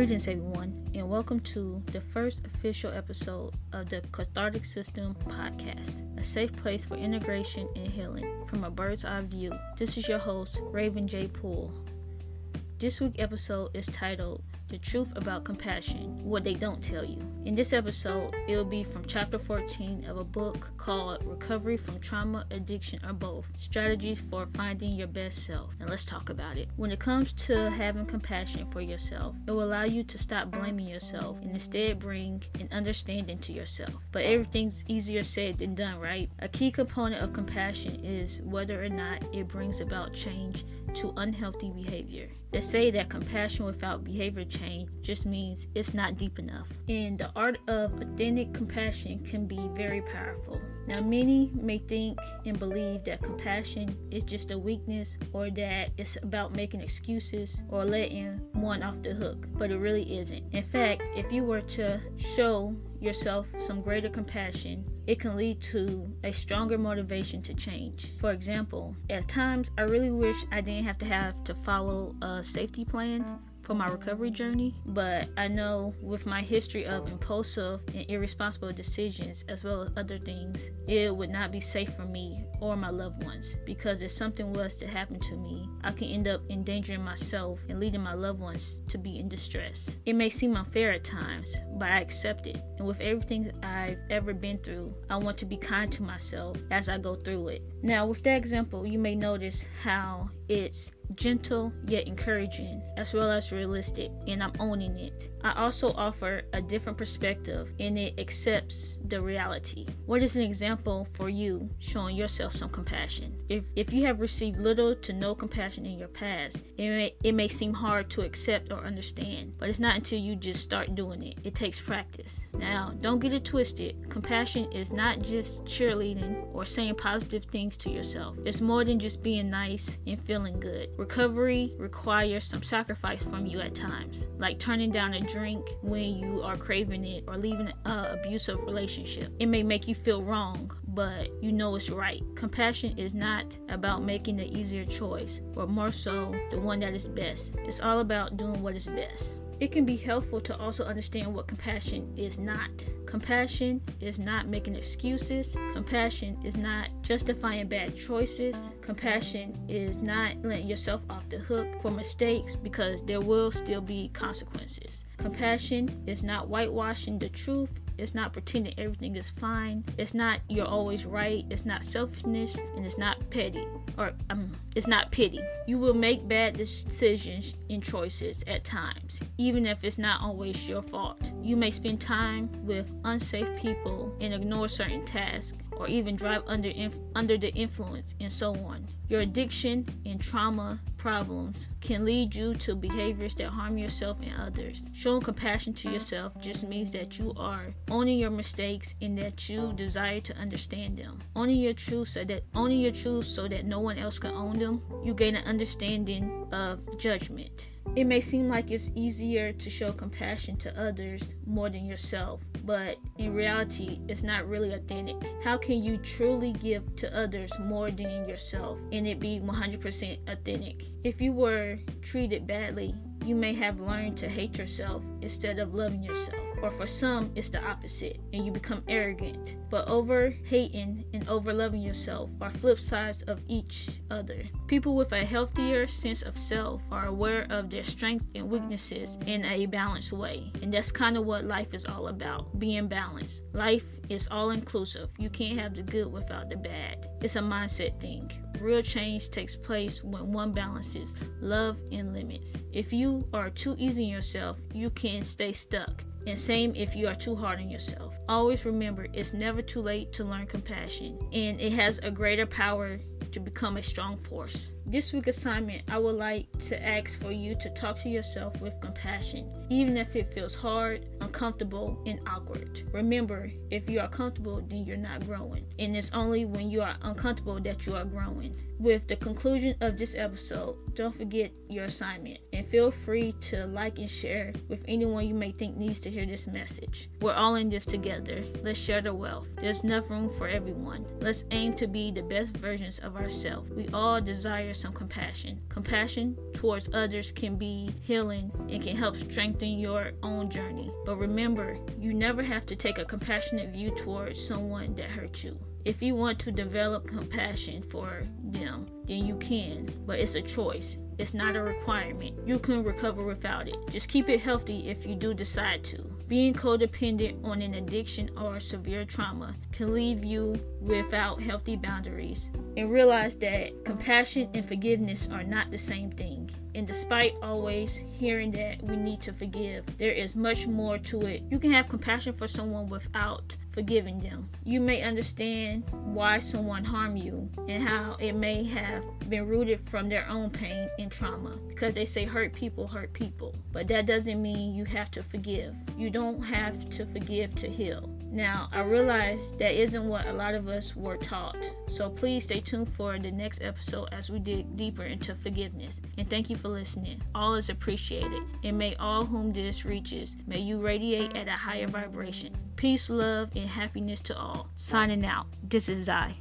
Greetings, everyone, and welcome to the first official episode of the CathARTic System podcast, a safe place for integration and healing from a bird's eye view. This is your host, Raven J. Poole. This week's episode is titled The Truth About Compassion, What They Don't Tell You. In this episode, it will be from chapter 14 of a book called Recovery from Trauma, Addiction, or Both, Strategies for Finding Your Best Self. And let's talk about it. When it comes to having compassion for yourself, it will allow you to stop blaming yourself and instead bring an understanding to yourself. But everything's easier said than done, right? A key component of compassion is whether or not it brings about change to unhealthy behavior. They say that compassion without behavior change just means it's not deep enough. And the art of authentic compassion can be very powerful. Now, many may think and believe that compassion is just a weakness or that it's about making excuses or letting one off the hook, but it really isn't. In fact, if you were to show yourself some greater compassion, it can lead to a stronger motivation to change. For example, at times I really wish I didn't have to follow a safety plan for my recovery journey, but I know with my history of impulsive and irresponsible decisions as well as other things, it would not be safe for me or my loved ones, because if something was to happen to me, I can end up endangering myself and leading my loved ones to be in distress. It may seem unfair at times, but I accept it, and with everything I've ever been through, I want to be kind to myself as I go through it. Now, with that example, you may notice how it's gentle yet encouraging, as well as realistic, and I'm owning it. I also offer a different perspective, and it accepts the reality. What is an example for you showing yourself some compassion? If you have received little to no compassion in your past, it may seem hard to accept or understand, but it's not until you just start doing it. It takes practice. Now, don't get it twisted. Compassion is not just cheerleading or saying positive things to yourself. It's more than just being nice and feeling good. Recovery requires some sacrifice from you at times, like turning down a drink when you are craving it or leaving an abusive relationship. It may make you feel wrong, but you know it's right. Compassion is not about making the easier choice, but more so the one that is best. It's all about doing what is best. It can be helpful to also understand what compassion is not. Compassion is not making excuses. Compassion is not justifying bad choices. Compassion is not letting yourself off the hook for mistakes, because there will still be consequences. Compassion is not whitewashing the truth. It's not pretending everything is fine. It's not you're always right. It's not selfishness, and it's not petty. It's not pity. You will make bad decisions and choices at times, even if it's not always your fault. You may spend time with unsafe people and ignore certain tasks, or even drive under the influence, and so on. Your addiction and trauma problems can lead you to behaviors that harm yourself and others. Showing compassion to yourself just means that you are owning your mistakes and that you desire to understand them. Owning your truth so that no one else can own them, you gain an understanding of judgment. It may seem like it's easier to show compassion to others more than yourself, but in reality, it's not really authentic. How can you truly give to others more than yourself and it be 100% authentic? If you were treated badly, you may have learned to hate yourself instead of loving yourself. Or for some, it's the opposite, and you become arrogant. But over-hating and over-loving yourself are flip sides of each other. People with a healthier sense of self are aware of their strengths and weaknesses in a balanced way. And that's kind of what life is all about, being balanced. Life is all-inclusive. You can't have the good without the bad. It's a mindset thing. Real change takes place when one balances love and limits. If you are too easy on yourself, you can stay stuck. And same if you are too hard on yourself. Always remember, it's never too late to learn compassion, and it has a greater power to become a strong force. This week's assignment, I would like to ask for you to talk to yourself with compassion, even if it feels hard, uncomfortable, and awkward. Remember, if you are comfortable, then you're not growing. And it's only when you are uncomfortable that you are growing. With the conclusion of this episode, don't forget your assignment, and feel free to like and share with anyone you may think needs to hear this message. We're all in this together. Let's share the wealth. There's enough room for everyone. Let's aim to be the best versions of ourselves. We all desire some compassion. Compassion towards others can be healing and can help strengthen your own journey. But remember, you never have to take a compassionate view towards someone that hurt you. If you want to develop compassion for them, then you can, but it's a choice. It's not a requirement. You can recover without it. Just keep it healthy if you do decide to. Being codependent on an addiction or severe trauma can leave you without healthy boundaries. And realize that compassion and forgiveness are not the same thing. And despite always hearing that we need to forgive, there is much more to it. You can have compassion for someone without forgiving them. You may understand why someone harmed you and how it may have been rooted from their own pain and trauma, because they say hurt people. But that doesn't mean you have to forgive. You don't have to forgive to heal. Now, I realize that isn't what a lot of us were taught. So please stay tuned for the next episode as we dig deeper into forgiveness. And thank you for listening. All is appreciated. And may all whom this reaches, may you radiate at a higher vibration. Peace, love, and happiness to all. Signing out. This is Zai.